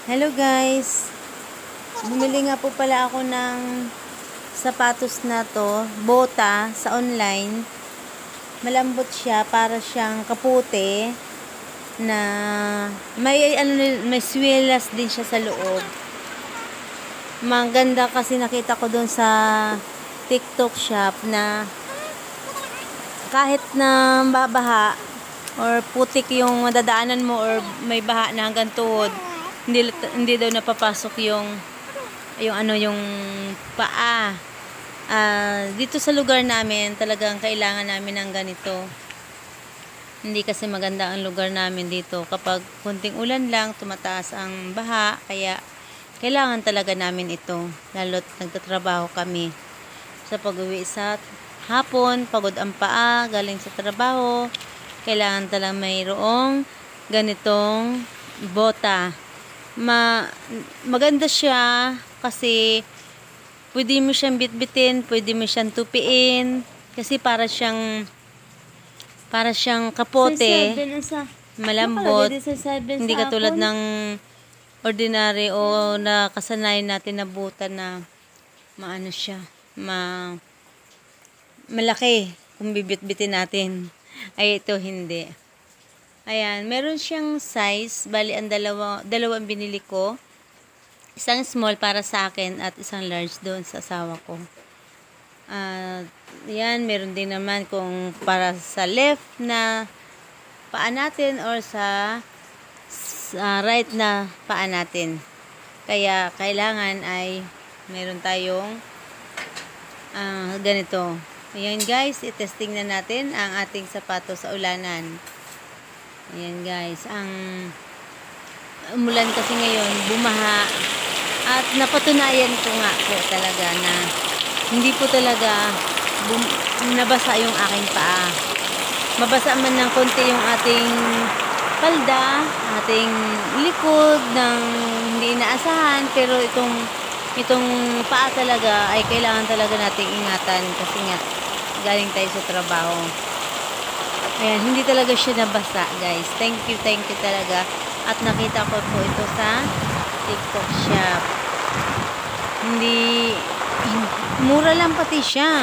Hello guys, bumili nga po pala ako ng sapatos na to, bota sa online. Malambot siya, para siyang kaputi na may swilas din siya sa loob. Maganda kasi nakita ko doon sa TikTok shop na kahit na babaha or putik yung madadaanan mo or may baha na hanggang tuhod, hindi daw napapasok yung paa. Dito sa lugar namin talagang kailangan namin ng ganito. Hindi kasi maganda ang lugar namin dito. Kapag kunting ulan lang, tumataas ang baha, kaya kailangan talaga namin ito, lalo't nagtatrabaho kami. Sa pag-uwi sa hapon, pagod ang paa galing sa trabaho, kailangan talaga mayroong ganitong bota. Maganda siya kasi pwede mo siyang bitbitin, pwede mo siyang tupiin kasi para siyang kapote, malambot, hindi katulad ng ordinary o nakasanayan natin na buta na maano siya, malaki kung bibitbitin natin. Ay, ito hindi. Ayan, meron siyang size. Bali, ang dalawang binili ko. Isang small para sa akin at isang large doon sa asawa ko. Yan, meron din naman kung para sa left na paa natin or sa right na paa natin. Kaya, kailangan ay meron tayong ganito. Ayan guys, itesting na natin ang ating sapatos sa ulanan. Ayan guys, ang umulan kasi ngayon, bumaha, at napatunayan ko nga po talaga na hindi po talaga nabasa yung aking paa. Mabasa man ng konti yung ating palda, ating likod ng hindi inaasahan, pero itong paa talaga ay kailangan talaga nating ingatan kasi nga galing tayo sa trabaho. Ayan, hindi talaga siya nabasa guys. Thank you talaga. At nakita ko po ito sa TikTok shop. Mura lang pati siya.